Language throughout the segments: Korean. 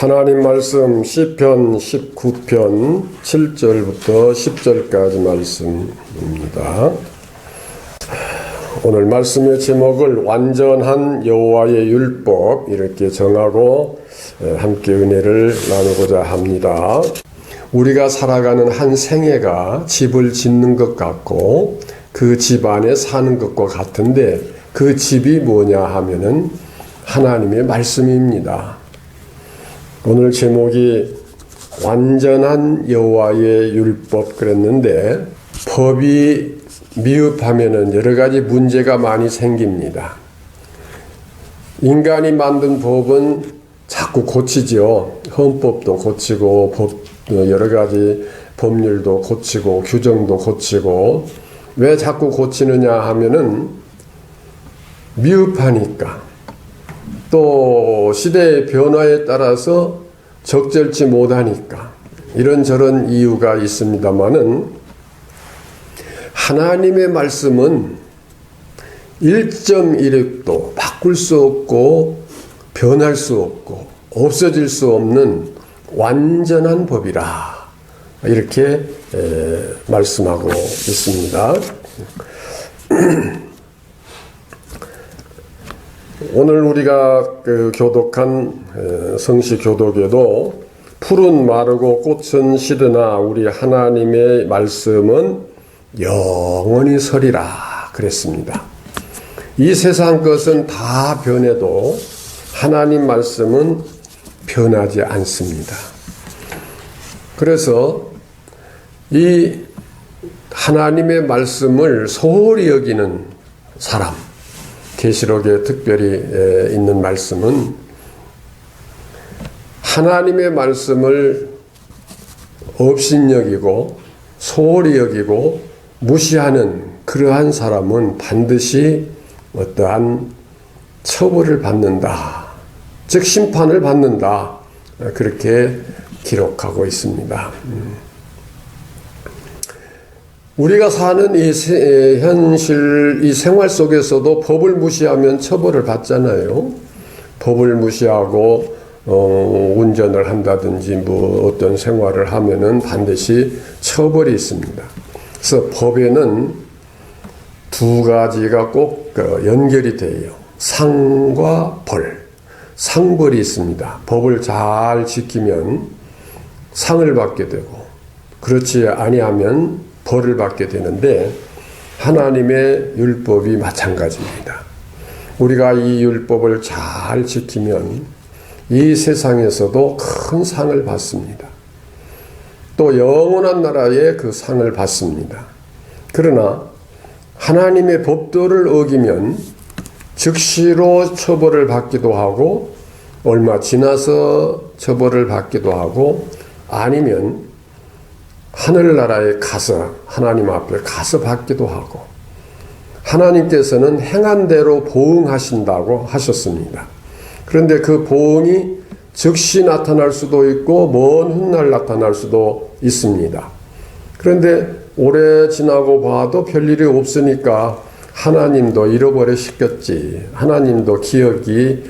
하나님 말씀 시편 19편 7절부터 10절까지 말씀입니다. 오늘 말씀의 제목을 완전한 여호와의 율법 이렇게 정하고 함께 은혜를 나누고자 합니다. 우리가 살아가는 한 생애가 집을 짓는 것 같고 그 집 안에 사는 것과 같은데 그 집이 뭐냐 하면은 하나님의 말씀입니다. 오늘 제목이 완전한 여호와의 율법 그랬는데 법이 미흡하면은 여러 가지 문제가 많이 생깁니다. 인간이 만든 법은 자꾸 고치죠. 헌법도 고치고 여러 가지 법률도 고치고 규정도 고치고 왜 자꾸 고치느냐 하면은 미흡하니까 또 시대의 변화에 따라서 적절치 못하니까 이런저런 이유가 있습니다마는 하나님의 말씀은 1.1획도 바꿀 수 없고 변할 수 없고 없어질 수 없는 완전한 법이라 이렇게 말씀하고 있습니다. 오늘 우리가 교독한 성시교독에도 풀은 마르고 꽃은 시드나 우리 하나님의 말씀은 영원히 서리라 그랬습니다. 이 세상 것은 다 변해도 하나님 말씀은 변하지 않습니다. 그래서 이 하나님의 말씀을 소홀히 여기는 사람, 계시록에 특별히 있는 말씀은 하나님의 말씀을 업신여기고 소홀히 여기고 무시하는 그러한 사람은 반드시 어떠한 처벌을 받는다. 즉 심판을 받는다. 그렇게 기록하고 있습니다. 우리가 사는 이 현실, 이 생활 속에서도 법을 무시하면 처벌을 받잖아요. 법을 무시하고 운전을 한다든지 어떤 생활을 하면은 반드시 처벌이 있습니다. 그래서 법에는 두 가지가 꼭 연결이 돼요. 상과 벌, 상벌이 있습니다. 법을 잘 지키면 상을 받게 되고 그렇지 아니하면 벌을 받게 되는데 하나님의 율법이 마찬가지입니다. 우리가 이 율법을 잘 지키면 이 세상에서도 큰 상을 받습니다. 또 영원한 나라에 그 상을 받습니다. 그러나 하나님의 법도를 어기면 즉시로 처벌을 받기도 하고 얼마 지나서 처벌을 받기도 하고 아니면 하늘나라에 가서 하나님 앞에 가서 받기도 하고 하나님께서는 행한 대로 보응하신다고 하셨습니다. 그런데 그 보응이 즉시 나타날 수도 있고 먼 훗날 나타날 수도 있습니다. 그런데 오래 지나고 봐도 별일이 없으니까 하나님도 잃어버리셨겠지. 하나님도 기억이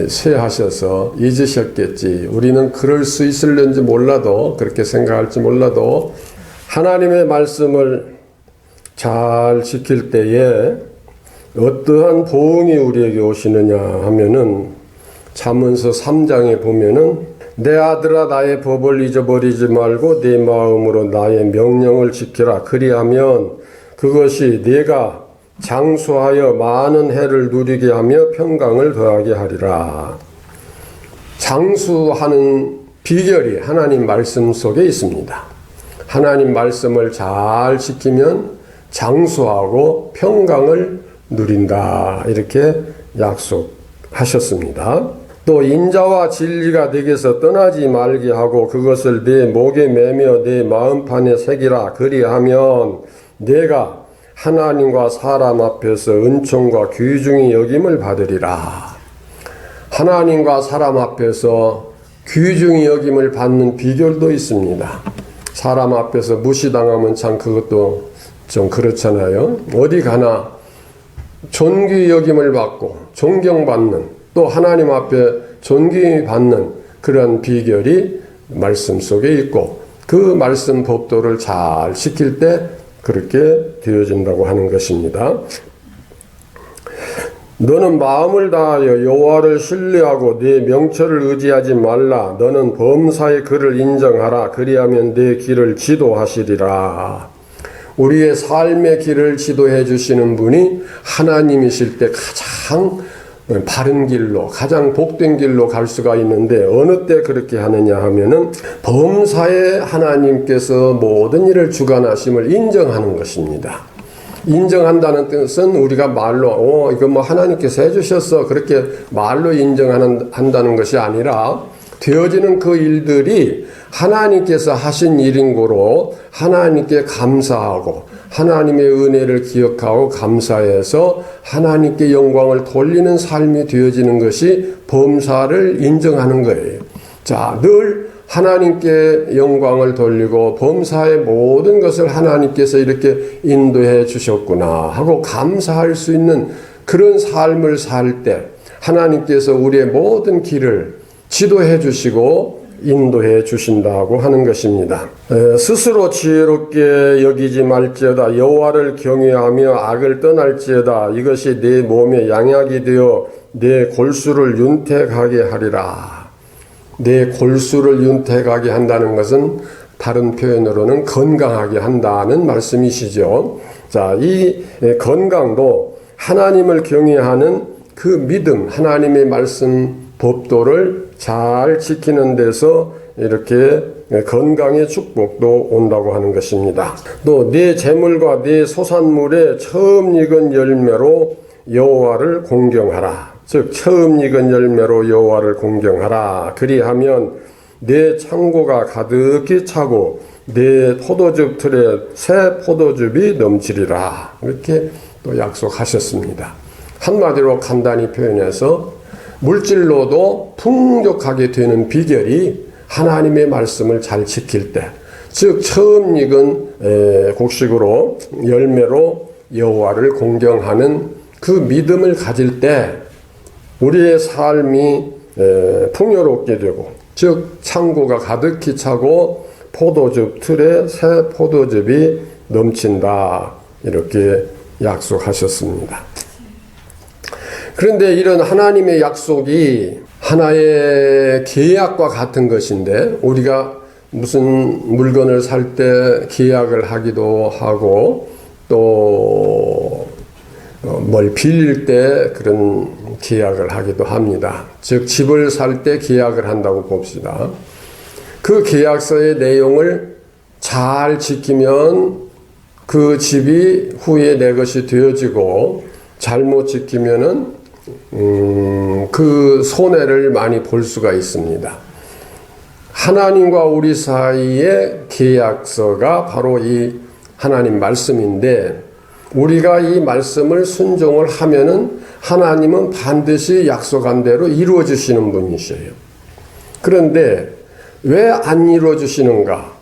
쇠하셔서 잊으셨겠지. 우리는 그럴 수 있을는지 몰라도 그렇게 생각할지 몰라도 하나님의 말씀을 잘 지킬 때에 어떠한 보응이 우리에게 오시느냐 하면은 잠언서 3장에 보면은 내 아들아 나의 법을 잊어버리지 말고 네 마음으로 나의 명령을 지키라. 그리하면 그것이 네가 장수하여 많은 해를 누리게 하며 평강을 더하게 하리라. 장수하는 비결이 하나님 말씀 속에 있습니다. 하나님 말씀을 잘 지키면 장수하고 평강을 누린다. 이렇게 약속하셨습니다. 또 인자와 진리가 네게서 떠나지 말게 하고 그것을 네 목에 매며 네 마음판에 새기라. 그리하면 네가 하나님과 사람 앞에서 은총과 귀중히 여김을 받으리라. 하나님과 사람 앞에서 귀중히 여김을 받는 비결도 있습니다. 사람 앞에서 무시당하면 참 그것도 좀 그렇잖아요. 어디 가나 존귀 여김을 받고 존경받는 또 하나님 앞에 존귀받는 그런 비결이 말씀 속에 있고 그 말씀 법도를 잘 지킬 때 그렇게 되어진다고 하는 것입니다. 너는 마음을 다하여 여호와를 신뢰하고 네 명철을 의지하지 말라. 너는 범사의 그를 인정하라. 그리하면 네 길을 지도하시리라. 우리의 삶의 길을 지도해 주시는 분이 하나님이실 때 가장 바른 길로, 가장 복된 길로 갈 수가 있는데 어느 때 그렇게 하느냐 하면은 범사에 하나님께서 모든 일을 주관하심을 인정하는 것입니다. 인정한다는 뜻은 우리가 말로 이거 뭐 하나님께서 해주셨어 그렇게 말로 인정한다는 것이 아니라 되어지는 그 일들이 하나님께서 하신 일인 거로 하나님께 감사하고 하나님의 은혜를 기억하고 감사해서 하나님께 영광을 돌리는 삶이 되어지는 것이 범사를 인정하는 거예요. 자, 늘 하나님께 영광을 돌리고 범사의 모든 것을 하나님께서 이렇게 인도해 주셨구나 하고 감사할 수 있는 그런 삶을 살 때 하나님께서 우리의 모든 길을 지도해 주시고 인도해 주신다고 하는 것입니다. 스스로 지혜롭게 여기지 말지어다. 여호와를 경외하며 악을 떠날지어다. 이것이 네 몸에 양약이 되어 네 골수를 윤택하게 하리라. 내 골수를 윤택하게 한다는 것은 다른 표현으로는 건강하게 한다는 말씀이시죠. 자, 이 건강도 하나님을 경외하는 그 믿음, 하나님의 말씀 법도를 잘 지키는 데서 이렇게 건강의 축복도 온다고 하는 것입니다. 또 네 재물과 네 소산물의 처음 익은 열매로 여호와를 공경하라. 즉 처음 익은 열매로 여호와를 공경하라. 그리하면 내 창고가 가득히 차고 내 포도즙 틀에 새 포도즙이 넘치리라. 이렇게 또 약속하셨습니다. 한마디로 간단히 표현해서 물질로도 풍족하게 되는 비결이 하나님의 말씀을 잘 지킬 때, 즉 처음 익은 곡식으로 열매로 여호와를 공경하는 그 믿음을 가질 때 우리의 삶이 풍요롭게 되고, 즉 창고가 가득히 차고 포도즙 틀에 새 포도즙이 넘친다, 이렇게 약속하셨습니다. 그런데 이런 하나님의 약속이 하나의 계약과 같은 것인데, 우리가 무슨 물건을 살 때 계약을 하기도 하고 또 뭘 빌릴 때 그런 계약을 하기도 합니다. 즉 집을 살 때 계약을 한다고 봅시다. 그 계약서의 내용을 잘 지키면 그 집이 후에 내 것이 되어지고, 잘못 지키면은 그 손해를 많이 볼 수가 있습니다. 하나님과 우리 사이의 계약서가 바로 이 하나님 말씀인데, 우리가 이 말씀을 순종을 하면은 하나님은 반드시 약속한 대로 이루어 주시는 분이셔요. 그런데 왜 안 이루어 주시는가?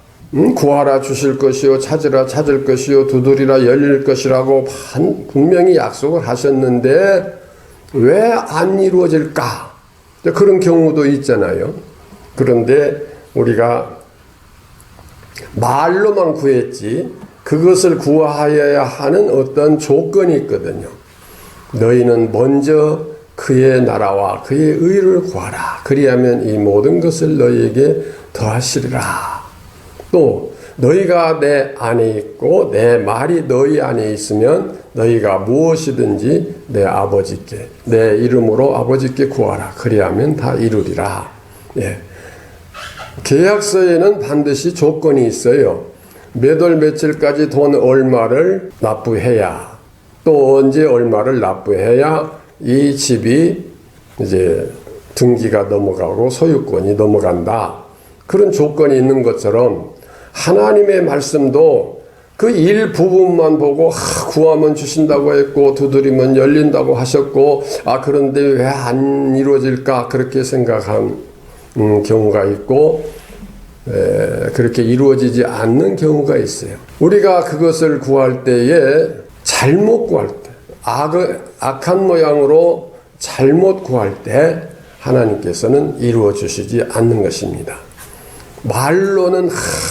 구하라 주실 것이요, 찾으라 찾을 것이요, 두드리라 열릴 것이라고 분명히 약속을 하셨는데 왜 안 이루어질까? 그런 경우도 있잖아요. 그런데 우리가 말로만 구했지 그것을 구하여야 하는 어떤 조건이 있거든요. 너희는 먼저 그의 나라와 그의 의를 구하라. 그리하면 이 모든 것을 너희에게 더하시리라. 또 너희가 내 안에 있고 내 말이 너희 안에 있으면 너희가 무엇이든지 내 아버지께, 내 이름으로 아버지께 구하라. 그리하면 다 이루리라. 예. 계약서에는 반드시 조건이 있어요. 몇 월 며칠까지 돈 얼마를 납부해야, 또 언제 얼마를 납부해야 이 집이 이제 등기가 넘어가고 소유권이 넘어간다. 그런 조건이 있는 것처럼 하나님의 말씀도 그 일부분만 보고 구하면 주신다고 했고 두드리면 열린다고 하셨고 그런데 왜 안 이루어질까 그렇게 생각한 경우가 있고, 그렇게 이루어지지 않는 경우가 있어요. 우리가 그것을 구할 때에 잘못 구할 때, 악한 모양으로 잘못 구할 때 하나님께서는 이루어 주시지 않는 것입니다. 말로는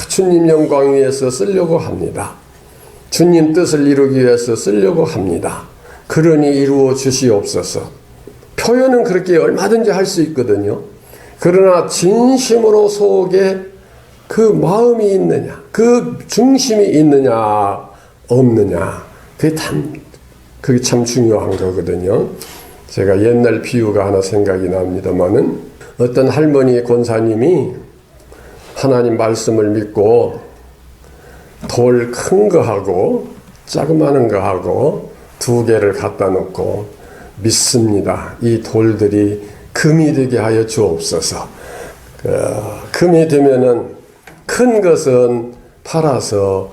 주님 영광 위해서 쓰려고 합니다. 주님 뜻을 이루기 위해서 쓰려고 합니다. 그러니 이루어 주시옵소서. 표현은 그렇게 얼마든지 할 수 있거든요. 그러나 진심으로 속에 그 마음이 있느냐, 그 중심이 있느냐, 없느냐, 그게 참 중요한 거거든요. 제가 옛날 비유가 하나 생각이 납니다만은 어떤 할머니 권사님이 하나님 말씀을 믿고 돌 큰 거 하고 자그마한 거 하고 두 개를 갖다 놓고 믿습니다. 이 돌들이 금이 되게 하여 주옵소서. 금이 되면은 큰 것은 팔아서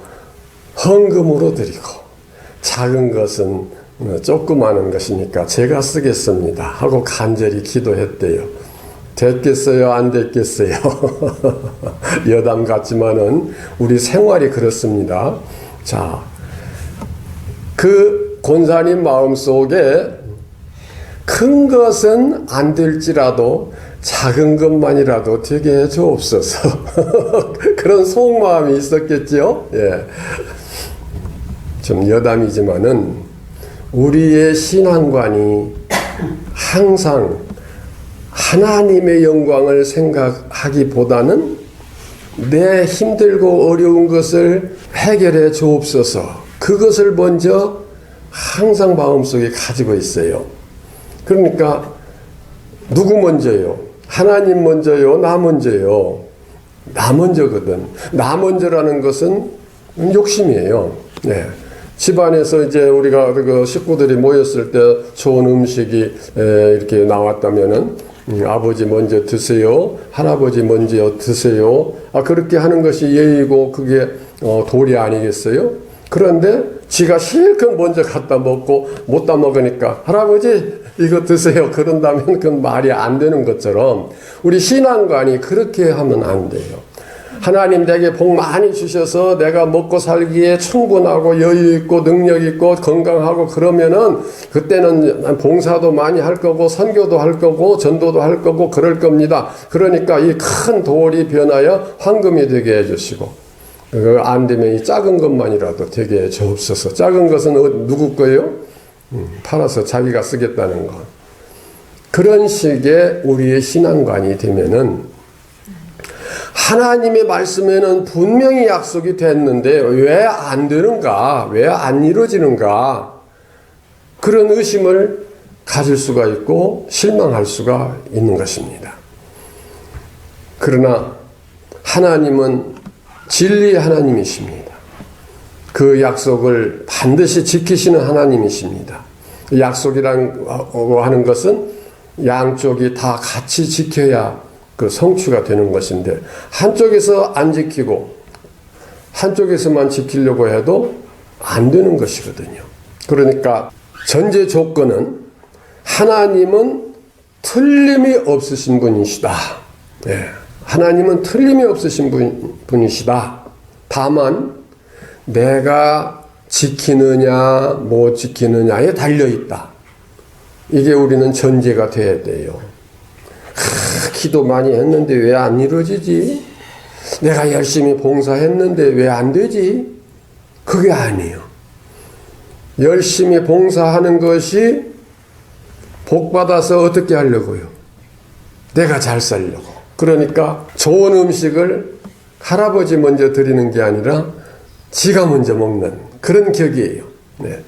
헌금으로 드리고 작은 것은 조그마한 것이니까 제가 쓰겠습니다 하고 간절히 기도했대요. 됐겠어요? 안 됐겠어요? 여담 같지만은 우리 생활이 그렇습니다. 자, 그 권사님 마음속에 큰 것은 안 될지라도 작은 것만이라도 되게 해 주옵소서. 그런 속마음이 있었겠죠? 예. 좀 여담이지만은 우리의 신앙관이 항상 하나님의 영광을 생각하기보다는 내 힘들고 어려운 것을 해결해 주옵소서. 그것을 먼저 항상 마음속에 가지고 있어요. 그러니까 누구 먼저요? 하나님 먼저요? 나 먼저요? 나 먼저거든. 나 먼저라는 것은 욕심이에요. 네. 집안에서 이제 우리가 그 식구들이 모였을 때 좋은 음식이 이렇게 나왔다면은 아버지 먼저 드세요. 할아버지 먼저 드세요. 그렇게 하는 것이 예의고 그게 도리 아니겠어요? 그런데 지가 실컷 먼저 갖다 먹고 못 다 먹으니까 할아버지 이거 드세요. 그런다면 그건 말이 안 되는 것처럼 우리 신앙관이 그렇게 하면 안 돼요. 하나님 내게 복 많이 주셔서 내가 먹고 살기에 충분하고 여유 있고 능력 있고 건강하고 그러면은 그때는 봉사도 많이 할 거고 선교도 할 거고 전도도 할 거고 그럴 겁니다. 그러니까 이 큰 돌이 변하여 황금이 되게 해주시고 안 되면 이 작은 것만이라도 되게 해 주옵소서. 작은 것은 누구 거예요? 팔아서 자기가 쓰겠다는 거. 그런 식의 우리의 신앙관이 되면은 하나님의 말씀에는 분명히 약속이 됐는데 왜 안 되는가? 왜 안 이루어지는가? 그런 의심을 가질 수가 있고 실망할 수가 있는 것입니다. 그러나 하나님은 진리의 하나님이십니다. 그 약속을 반드시 지키시는 하나님이십니다. 약속이라고 하는 것은 양쪽이 다 같이 지켜야 그 성취가 되는 것인데 한쪽에서 안 지키고 한쪽에서만 지키려고 해도 안 되는 것이거든요. 그러니까 전제 조건은 하나님은 틀림이 없으신 분이시다. 네. 하나님은 틀림이 없으신 분이시다. 다만 내가 지키느냐 못 지키느냐에 달려있다. 이게 우리는 전제가 돼야 돼요. 기도 많이 했는데 왜 안 이루어지지? 내가 열심히 봉사했는데 왜 안 되지? 그게 아니에요. 열심히 봉사하는 것이 복받아서 어떻게 하려고요? 내가 잘 살려고. 그러니까 좋은 음식을 할아버지 먼저 드리는 게 아니라 지가 먼저 먹는 그런 격이에요. 네.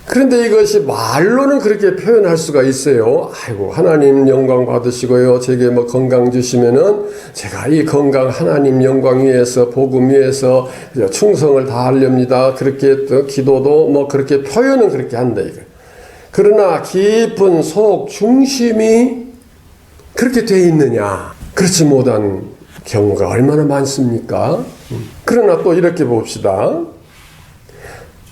그런데 이것이 말로는 그렇게 표현할 수가 있어요. 아이고 하나님 영광 받으시고요. 제게 뭐 건강 주시면은 제가 이 건강 하나님 영광 위해서 복음 위해서 충성을 다하렵니다. 그렇게 또 기도도 뭐 그렇게 표현은 그렇게 한다 이거. 그러나 깊은 속 중심이 그렇게 돼 있느냐? 그렇지 못한 경우가 얼마나 많습니까? 그러나 또 이렇게 봅시다.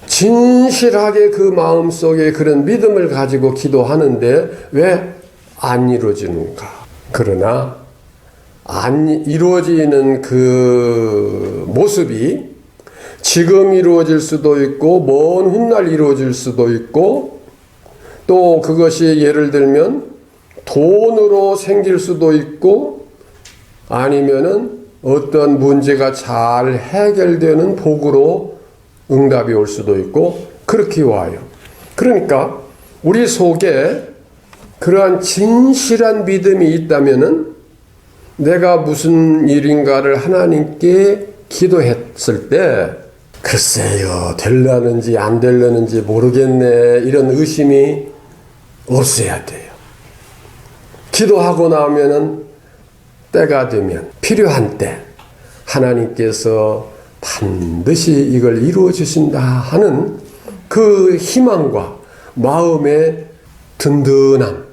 진실하게 그 마음속에 그런 믿음을 가지고 기도하는데 왜 안 이루어지는가? 그러나 안 이루어지는 그 모습이 지금 이루어질 수도 있고 먼 훗날 이루어질 수도 있고 또 그것이 예를 들면 돈으로 생길 수도 있고 아니면은 어떤 문제가 잘 해결되는 복으로 응답이 올 수도 있고 그렇게 와요. 그러니까 우리 속에 그러한 진실한 믿음이 있다면은 내가 무슨 일인가를 하나님께 기도했을 때 글쎄요, 될라는지 안 될라는지 모르겠네, 이런 의심이 없어야 돼요. 기도하고 나면은 때가 되면 필요한 때 하나님께서 반드시 이걸 이루어 주신다 하는 그 희망과 마음의 든든함,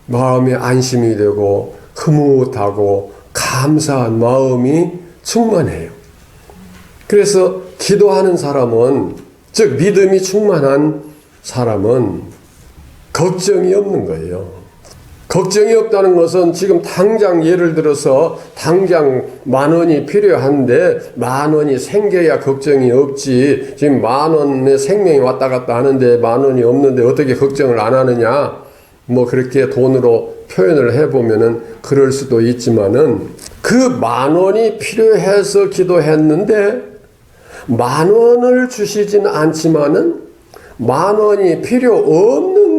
마음의 안심이 되고 흐뭇하고 감사한 마음이 충만해요. 그래서 기도하는 사람은, 즉 믿음이 충만한 사람은 걱정이 없는 거예요. 걱정이 없다는 것은 지금 당장 예를 들어서 당장 10,000원이 필요한데 10,000원이 생겨야 걱정이 없지. 지금 10,000원의 생명이 왔다 갔다 하는데 10,000원이 없는데 어떻게 걱정을 안 하느냐. 뭐 그렇게 돈으로 표현을 해보면은 그럴 수도 있지만은 그 10,000원이 필요해서 기도했는데 10,000원을 주시진 않지만은 10,000원이 필요 없는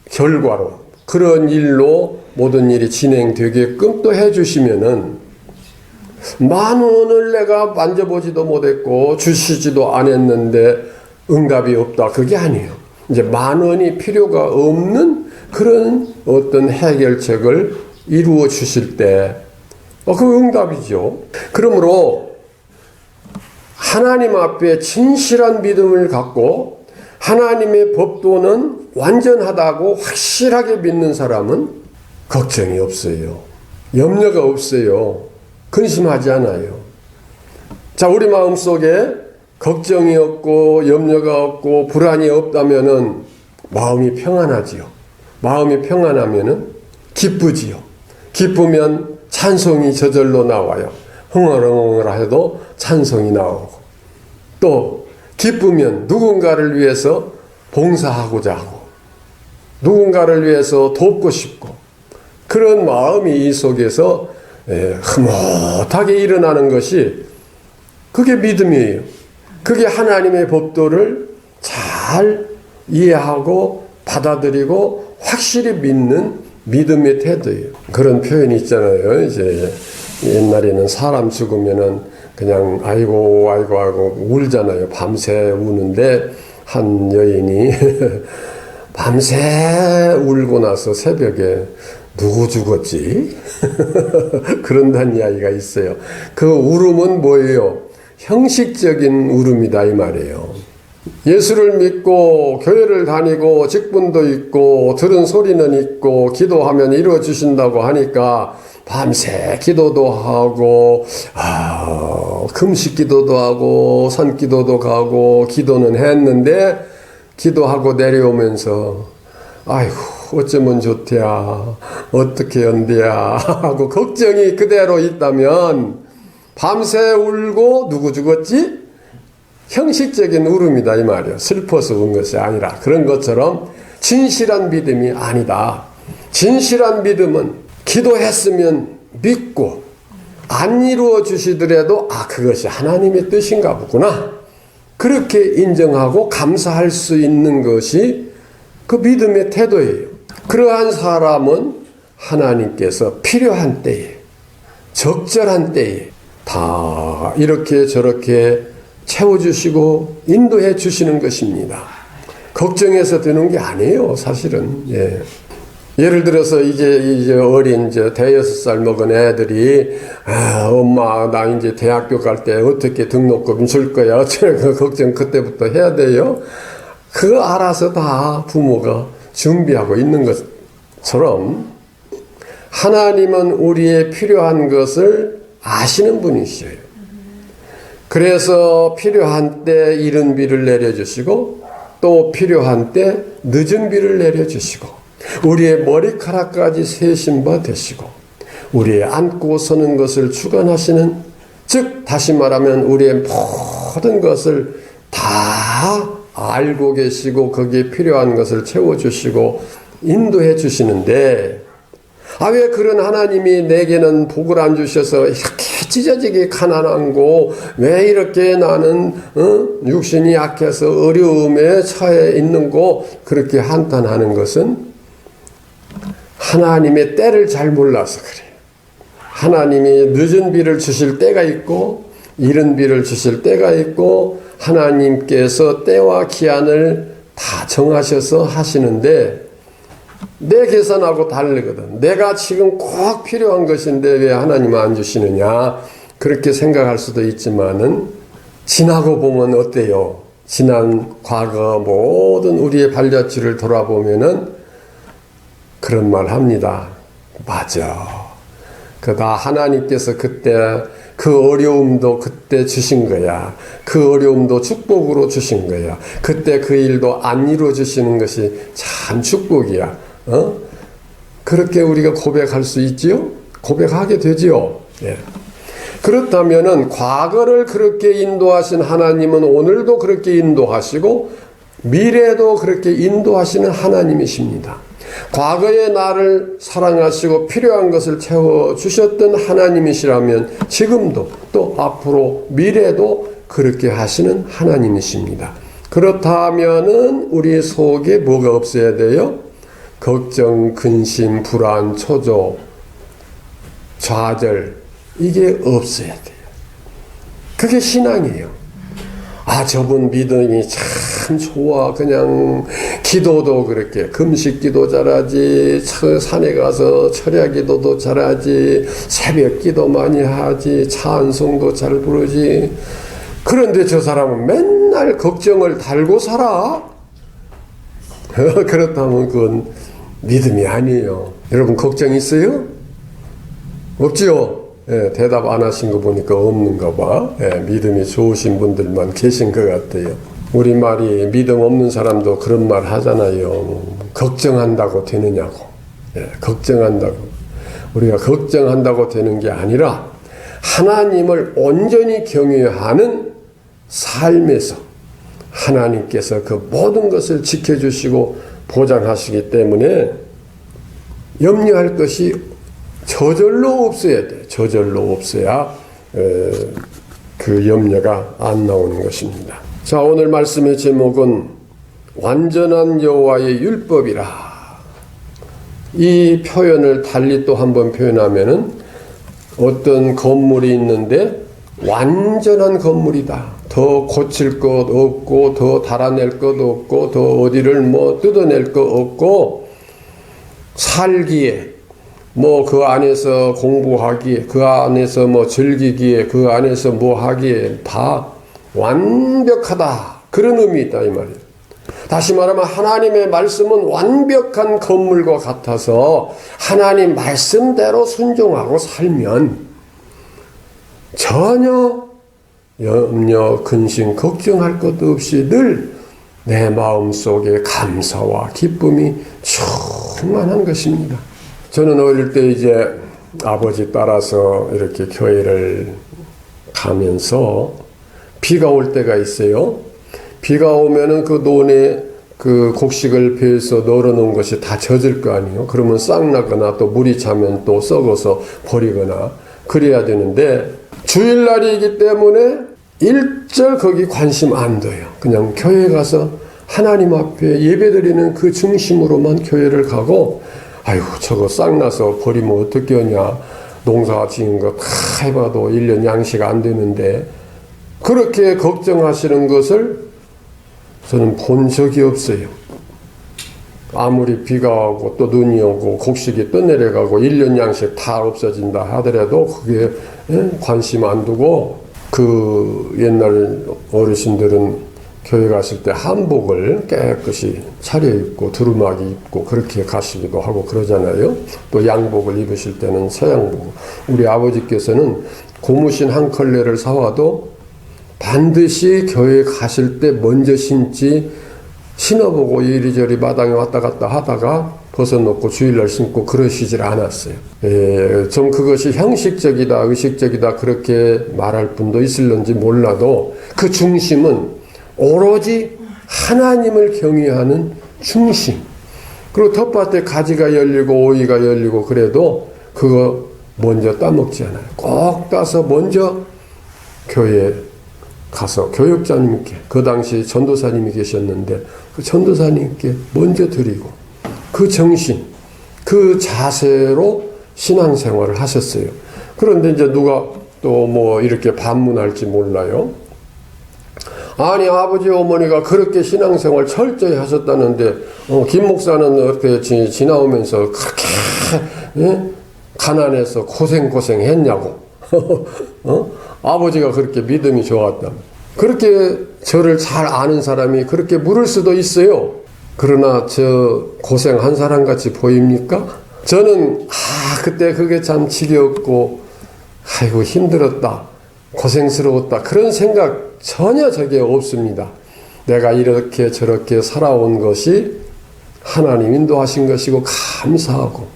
결과로 그런 일로 모든 일이 진행되게끔 또 해주시면은 10,000원을 내가 만져보지도 못했고 주시지도 않았는데 응답이 없다. 그게 아니에요. 이제 10,000원이 필요가 없는 그런 어떤 해결책을 이루어 주실 때, 그 응답이죠. 그러므로 하나님 앞에 진실한 믿음을 갖고 하나님의 법도는 완전하다고 확실하게 믿는 사람은 걱정이 없어요. 염려가 없어요. 근심하지 않아요. 자, 우리 마음속에 걱정이 없고 염려가 없고 불안이 없다면은 마음이 평안하지요. 마음이 평안하면은 기쁘지요. 기쁘면 찬송이 저절로 나와요. 흥얼흥얼 해도 찬송이 나오고, 또 기쁘면 누군가를 위해서 봉사하고자 하고 누군가를 위해서 돕고 싶고 그런 마음이 이 속에서 흐뭇하게 일어나는 것이 그게 믿음이에요. 그게 하나님의 법도를 잘 이해하고 받아들이고 확실히 믿는 믿음의 태도예요. 그런 표현이 있잖아요. 이제 옛날에는 사람 죽으면은 그냥 아이고 울잖아요. 밤새 우는데 한 여인이 밤새 울고 나서 새벽에 누구 죽었지? 그런다는 이야기가 있어요. 그 울음은 뭐예요? 형식적인 울음이다 이 말이에요. 예수를 믿고 교회를 다니고 직분도 있고 들은 소리는 있고 기도하면 이루어주신다고 하니까 밤새 기도도 하고 금식 기도도 하고 산기도도 가고 기도는 했는데 기도하고 내려오면서 아이고 어쩌면 좋대야 어떻게 연대야 하고 걱정이 그대로 있다면 밤새 울고 누구 죽었지? 형식적인 울음이다 이 말이에요. 슬퍼서 운 것이 아니라 그런 것처럼 진실한 믿음이 아니다. 진실한 믿음은 기도했으면 믿고 안 이루어 주시더라도 그것이 하나님의 뜻인가 보구나. 그렇게 인정하고 감사할 수 있는 것이 그 믿음의 태도예요. 그러한 사람은 하나님께서 필요한 때에 적절한 때에 다 이렇게 저렇게 채워주시고 인도해 주시는 것입니다. 걱정해서 되는 게 아니에요, 사실은. 예를 들어서 이제 어린 대여섯 살 먹은 애들이 엄마 나 이제 대학교 갈 때 어떻게 등록금 줄 거야 어쩌고 걱정 그때부터 해야 돼요. 그거 알아서 다 부모가 준비하고 있는 것처럼 하나님은 우리의 필요한 것을 아시는 분이시에요. 그래서 필요한 때 이른 비를 내려주시고 또 필요한 때 늦은 비를 내려주시고 우리의 머리카락까지 세신 바 되시고 우리의 앉고 서는 것을 주관하시는, 즉 다시 말하면 우리의 모든 것을 다 알고 계시고 거기에 필요한 것을 채워주시고 인도해 주시는데, 왜 그런 하나님이 내게는 복을 안 주셔서 이렇게 찢어지게 가난한고, 왜 이렇게 나는 육신이 약해서 어려움에 처해 있는고, 그렇게 한탄하는 것은 하나님의 때를 잘 몰라서 그래요. 하나님이 늦은 비를 주실 때가 있고 이른 비를 주실 때가 있고, 하나님께서 때와 기한을 다 정하셔서 하시는데, 내 계산하고 다르거든. 내가 지금 꼭 필요한 것인데 왜 하나님은 안 주시느냐, 그렇게 생각할 수도 있지만은, 지나고 보면 어때요? 지난 과거 모든 우리의 발자취를 돌아보면은 그런 말 합니다. 맞아. 다 하나님께서 그때 그 어려움도 그때 주신 거야. 그 어려움도 축복으로 주신 거야. 그때 그 일도 안 이루어 주시는 것이 참 축복이야. 그렇게 우리가 고백할 수 있지요? 고백하게 되지요. 예. 그렇다면은 과거를 그렇게 인도하신 하나님은 오늘도 그렇게 인도하시고 미래도 그렇게 인도하시는 하나님이십니다. 과거의 나를 사랑하시고 필요한 것을 채워주셨던 하나님이시라면 지금도 또 앞으로 미래도 그렇게 하시는 하나님이십니다. 그렇다면은 우리 속에 뭐가 없어야 돼요? 걱정, 근심, 불안, 초조, 좌절, 이게 없어야 돼요. 그게 신앙이에요. 저분 믿음이 참 좋아. 그냥 기도도 그렇게 금식 기도 잘하지, 산에 가서 철야 기도도 잘하지, 새벽 기도 많이 하지, 찬송도 잘 부르지. 그런데 저 사람은 맨날 걱정을 달고 살아. 그렇다면 그건 믿음이 아니에요. 여러분 걱정 있어요? 없지요? 예, 대답 안 하신 거 보니까 없는가 봐. 예, 믿음이 좋으신 분들만 계신 것 같아요. 우리말이 믿음 없는 사람도 그런 말 하잖아요. 걱정한다고 되느냐고. 예, 걱정한다고. 우리가 걱정한다고 되는 게 아니라 하나님을 온전히 경외하는 삶에서 하나님께서 그 모든 것을 지켜주시고 보장하시기 때문에 염려할 것이 저절로 없어야 돼. 저절로 없어야 그 염려가 안 나오는 것입니다. 자, 오늘 말씀의 제목은 완전한 여호와의 율법이라. 이 표현을 달리 또 한번 표현하면은, 어떤 건물이 있는데 완전한 건물이다. 더 고칠 것 없고 더 달아낼 것 없고 더 어디를 뭐 뜯어낼 것 없고, 살기에 그 안에서 공부하기에, 그 안에서 즐기기에, 그 안에서 하기에 다 완벽하다. 그런 의미 있다 이 말이에요. 다시 말하면 하나님의 말씀은 완벽한 건물과 같아서 하나님 말씀대로 순종하고 살면 전혀 염려, 근심, 걱정할 것도 없이 늘 내 마음속에 감사와 기쁨이 충만한 것입니다. 저는 어릴 때 이제 아버지 따라서 이렇게 교회를 가면서 비가 올 때가 있어요. 비가 오면은 그 논에 그 곡식을 베어서 널어놓은 것이 다 젖을 거 아니에요. 그러면 싹나거나 또 물이 차면 또 썩어서 버리거나 그래야 되는데, 주일날이기 때문에 일절 거기 관심 안 둬요. 그냥 교회 가서 하나님 앞에 예배드리는 그 중심으로만 교회를 가고, 아이고 저거 싹나서 버리면 어떻게 하냐, 농사 지은 거 다 해봐도 1년 양식 안 되는데, 그렇게 걱정하시는 것을 저는 본 적이 없어요. 아무리 비가 오고 또 눈이 오고 곡식이 떠내려가고 1년 양식 다 없어진다 하더라도 그게 관심 안 두고, 그 옛날 어르신들은 교회 갔을 때 한복을 깨끗이 차려입고 두루마기 입고 그렇게 가시기도 하고 그러잖아요. 또 양복을 입으실 때는 서양복. 우리 아버지께서는 고무신 한 컬레를 사와도 반드시 교회 가실 때 먼저 신어보고 이리저리 마당에 왔다 갔다 하다가 벗어놓고 주일날 신고 그러시질 않았어요. 좀 그것이 형식적이다, 의식적이다 그렇게 말할 분도 있을런지 몰라도 그 중심은 오로지 하나님을 경외하는 중심. 그리고 텃밭에 가지가 열리고 오이가 열리고 그래도 그거 먼저 따먹지 않아요. 꼭 따서 먼저 교회에 가서 교육자님께, 그 당시 전도사님이 계셨는데 그 전도사님께 먼저 드리고 그 정신, 그 자세로 신앙생활을 하셨어요. 그런데 이제 누가 또 뭐 이렇게 반문할지 몰라요. 아니 아버지 어머니가 그렇게 신앙생활 철저히 하셨다는데 김 목사는 이렇게 지나오면서 그렇게 가난해서 고생했냐고. 아버지가 그렇게 믿음이 좋았다면. 그렇게 저를 잘 아는 사람이 그렇게 물을 수도 있어요. 그러나 저 고생한 사람 같이 보입니까? 저는 그때 그게 참 지겹고 아이고 힘들었다, 고생스러웠다, 그런 생각 전혀 저게 없습니다. 내가 이렇게 저렇게 살아온 것이 하나님 인도하신 것이고 감사하고,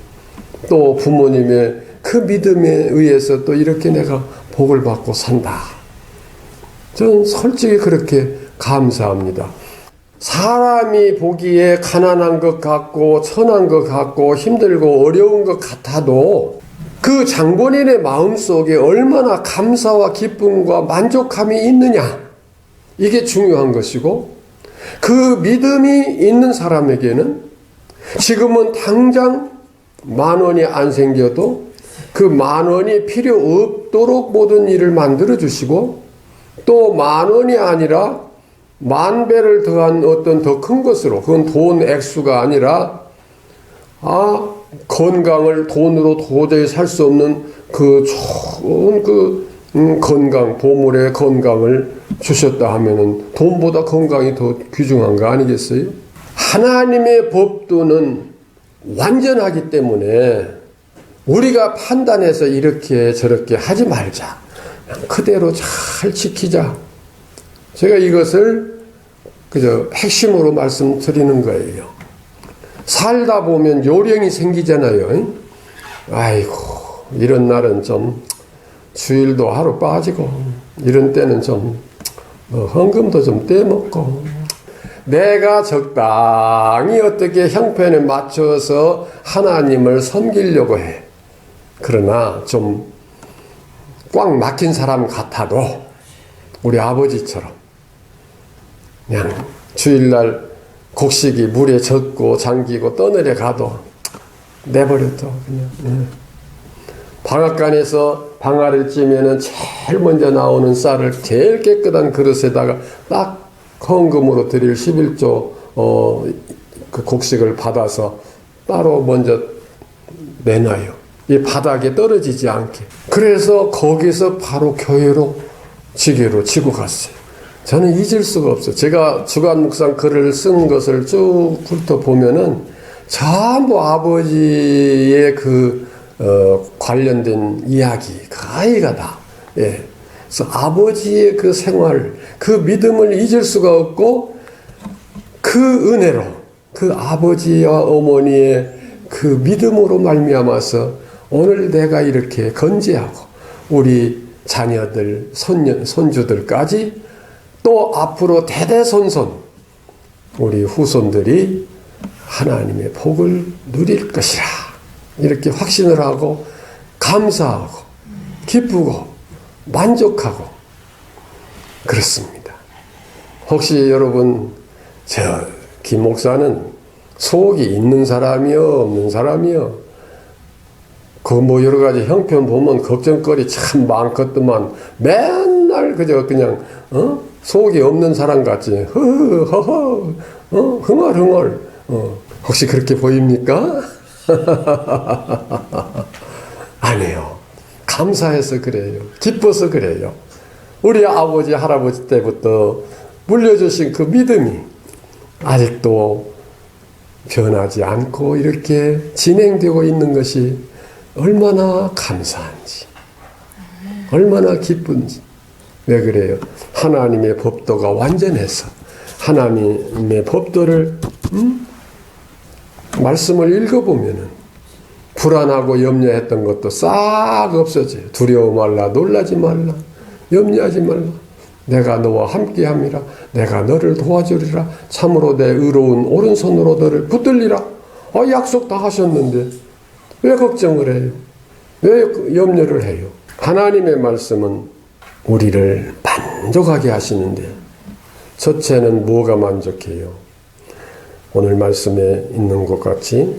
또 부모님의 그 믿음에 의해서 또 이렇게 내가 복을 받고 산다. 저는 솔직히 그렇게 감사합니다. 사람이 보기에 가난한 것 같고 천한 것 같고 힘들고 어려운 것 같아도 그 장본인의 마음속에 얼마나 감사와 기쁨과 만족함이 있느냐, 이게 중요한 것이고, 그 믿음이 있는 사람에게는 지금은 당장 10,000원이 안 생겨도 그 10,000원이 필요 없도록 모든 일을 만들어 주시고, 또 10,000원이 아니라 10,000배를 더한 어떤 더 큰 것으로, 그건 돈 액수가 아니라 건강을 돈으로 도저히 살 수 없는 그 좋은 건강, 보물의 건강을 주셨다 하면은 돈보다 건강이 더 귀중한 거 아니겠어요? 하나님의 법도는 완전하기 때문에 우리가 판단해서 이렇게 저렇게 하지 말자, 그대로 잘 지키자. 제가 이것을 그저 핵심으로 말씀드리는 거예요. 살다 보면 요령이 생기잖아요. 아이고, 이런 날은 좀 주일도 하루 빠지고, 이런 때는 좀 헌금도 좀 떼먹고, 내가 적당히 어떻게 형편에 맞춰서 하나님을 섬기려고 해. 그러나 좀 꽉 막힌 사람 같아도 우리 아버지처럼 그냥 주일날 곡식이 물에 젖고 잠기고 떠내려 가도 내버려둬 그냥. 방앗간에서 방아를 찌면은 제일 먼저 나오는 쌀을 제일 깨끗한 그릇에다가 딱 헌금으로 드릴 11조 그 곡식을 받아서 따로 먼저 내놔요. 이 바닥에 떨어지지 않게. 그래서 거기서 바로 교회로 지게로 지고 갔어요. 저는 잊을 수가 없어요. 제가 주간 묵상 글을 쓴 것을 쭉 훑어보면은 전부 아버지의 관련된 이야기, 거의가 다. 예. 그래서 아버지의 그 생활, 그 믿음을 잊을 수가 없고, 그 은혜로, 그 아버지와 어머니의 그 믿음으로 말미암아서 오늘 내가 이렇게 건재하고, 우리 자녀들, 손주들까지 또 앞으로 대대손손 우리 후손들이 하나님의 복을 누릴 것이라, 이렇게 확신을 하고 감사하고 기쁘고 만족하고 그렇습니다. 혹시 여러분, 김 목사는 속이 있는 사람이요 없는 사람이요, 뭐 여러 가지 형편 보면 걱정거리 참 많겠더만 맨날 그냥 속이 없는 사람 같지, 허허 흥얼흥얼. 혹시 그렇게 보입니까? 아니에요. 감사해서 그래요. 기뻐서 그래요. 우리 아버지 할아버지 때부터 물려주신 그 믿음이 아직도 변하지 않고 이렇게 진행되고 있는 것이 얼마나 감사한지, 얼마나 기쁜지. 왜 그래요? 하나님의 법도가 완전해서 하나님의 법도를 말씀을 읽어보면은 불안하고 염려했던 것도 싹 없어져요. 두려워 말라, 놀라지 말라, 염려하지 말라. 내가 너와 함께함이라. 내가 너를 도와주리라. 참으로 내 의로운 오른손으로 너를 붙들리라. 약속 다 하셨는데 왜 걱정을 해요? 왜 염려를 해요? 하나님의 말씀은 우리를 만족하게 하시는데 첫째는 뭐가 만족해요? 오늘 말씀에 있는 것 같이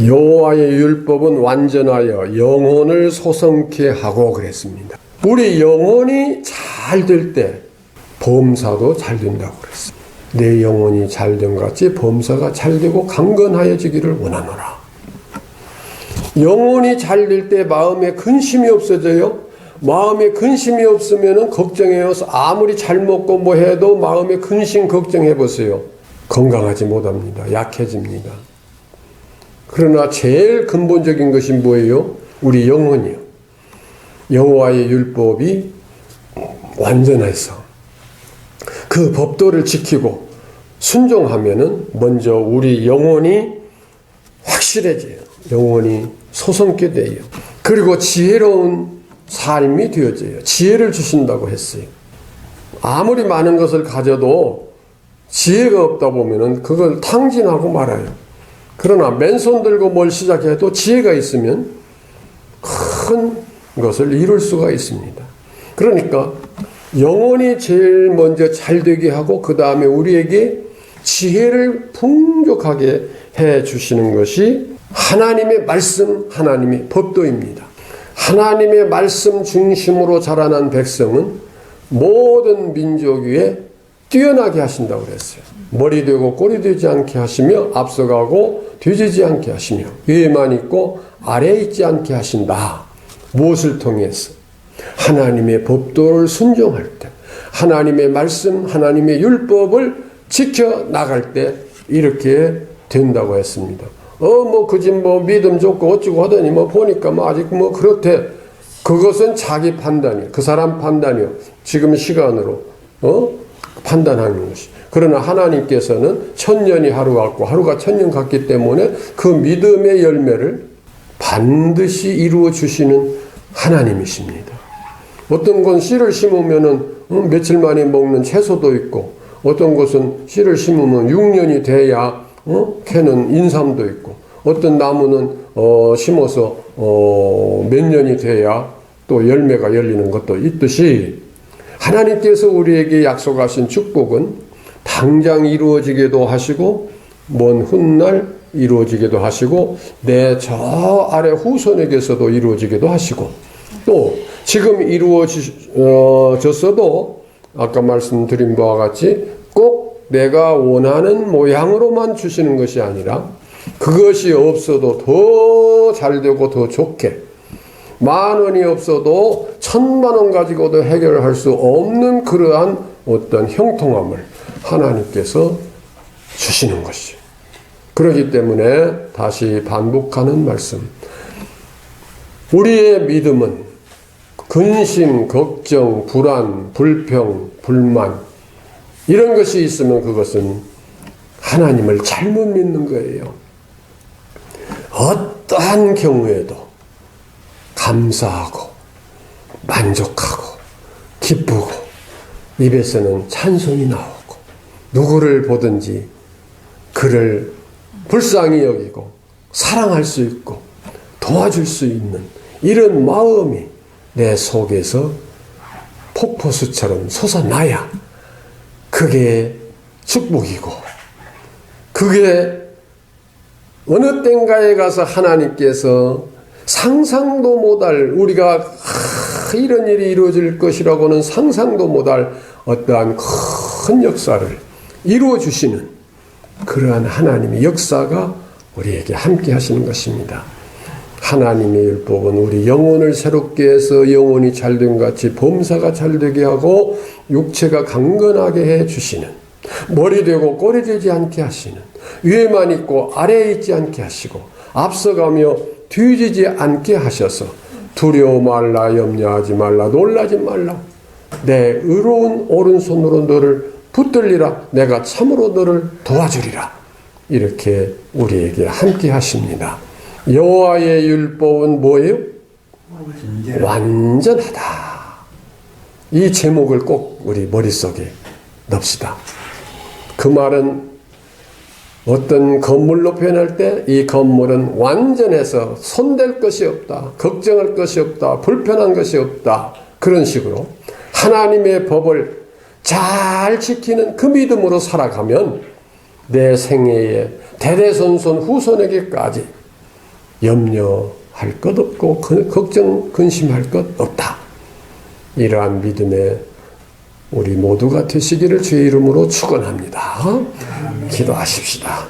여호와의 율법은 완전하여 영혼을 소성케 하고 그랬습니다. 우리 영혼이 잘 될 때 범사도 잘 된다고 그랬어요. 내 영혼이 잘 된 같이 범사가 잘 되고 강건하여지기를 원하노라. 영혼이 잘 될 때 마음에 근심이 없어져요. 마음에 근심이 없으면 걱정해요. 아무리 잘 먹고 뭐 해도 마음에 근심 걱정해 보세요. 건강하지 못합니다. 약해집니다. 그러나 제일 근본적인 것이 뭐예요? 우리 영혼이요. 여호와의 율법이 완전해서 그 법도를 지키고 순종하면은 먼저 우리 영혼이 확실해져요. 영혼이 소성케 돼요. 그리고 지혜로운 삶이 되어져요. 지혜를 주신다고 했어요. 아무리 많은 것을 가져도 지혜가 없다 보면은 그걸 탕진하고 말아요. 그러나 맨손 들고 뭘 시작해도 지혜가 있으면 큰 것을 이룰 수가 있습니다. 그러니까 영혼이 제일 먼저 잘 되게 하고 그 다음에 우리에게 지혜를 풍족하게 해 주시는 것이 하나님의 말씀, 하나님의 법도입니다. 하나님의 말씀 중심으로 자라난 백성은 모든 민족 위에 뛰어나게 하신다고 그랬어요. 머리 되고 꼬리 되지 않게 하시며 앞서가고 뒤지지 않게 하시며 위에만 있고 아래에 있지 않게 하신다. 무엇을 통해서? 하나님의 법도를 순종할 때, 하나님의 말씀, 하나님의 율법을 지켜나갈 때 이렇게 된다고 했습니다. 그 집 믿음 좋고 어쩌고 하더니 보니까 아직 그렇대. 그것은 자기 판단이에요. 그 사람 판단이요. 지금 시간으로 판단하는 것이. 그러나 하나님께서는 천년이 하루 같고 하루가 천년 같기 때문에 그 믿음의 열매를 반드시 이루어 주시는 하나님이십니다. 어떤 건 씨를 심으면은 며칠 만에 먹는 채소도 있고, 어떤 것은 씨를 심으면 6년이 돼야 캐는 인삼도 있고, 어떤 나무는 심어서 몇 년이 돼야 또 열매가 열리는 것도 있듯이 하나님께서 우리에게 약속하신 축복은 당장 이루어지게도 하시고 먼 훗날 이루어지게도 하시고 내 저 아래 후손에게서도 이루어지게도 하시고 또 지금 이루어졌어도 아까 말씀드린 바와 같이 꼭 내가 원하는 모양으로만 주시는 것이 아니라 그것이 없어도 더 잘되고 더 좋게 10,000원이 없어도 1,000,000원 가지고도 해결할 수 없는 그러한 어떤 형통함을 하나님께서 주시는 것이죠. 그렇기 때문에 다시 반복하는 말씀. 우리의 믿음은 근심, 걱정, 불안, 불평, 불만 이런 것이 있으면 그것은 하나님을 잘못 믿는 거예요. 어떠한 경우에도 감사하고 만족하고 기쁘고 입에서는 찬송이 나오고 누구를 보든지 그를 불쌍히 여기고 사랑할 수 있고 도와줄 수 있는 이런 마음이 내 속에서 폭포수처럼 솟아나야 그게 축복이고 그게 어느 땐가에 가서 하나님께서 상상도 못할 우리가 이런 일이 이루어질 것이라고는 상상도 못할 어떠한 큰 역사를 이루어 주시는 그러한 하나님의 역사가 우리에게 함께 하시는 것입니다. 하나님의 율법은 우리 영혼을 새롭게 해서 영혼이 잘된 같이 범사가 잘되게 하고 육체가 강건하게 해 주시는 머리 되고 꼬리 되지 않게 하시는 위에만 있고 아래에 있지 않게 하시고 앞서가며 뒤지지 않게 하셔서 두려워 말라 염려하지 말라 놀라지 말라 내 의로운 오른손으로 너를 붙들리라 내가 참으로 너를 도와주리라 이렇게 우리에게 함께 하십니다. 여호와의 율법은 뭐예요? 완전하다. 이 제목을 꼭 우리 머릿속에 넣읍시다. 그 말은 어떤 건물로 표현할 때 이 건물은 완전해서 손댈 것이 없다, 걱정할 것이 없다, 불편한 것이 없다, 그런 식으로 하나님의 법을 잘 지키는 그 믿음으로 살아가면 내 생애에 대대손손 후손에게까지 염려할 것 없고 걱정 근심할 것 없다. 이러한 믿음에 우리 모두가 되시기를 주의 이름으로 축원합니다. 기도하십시다.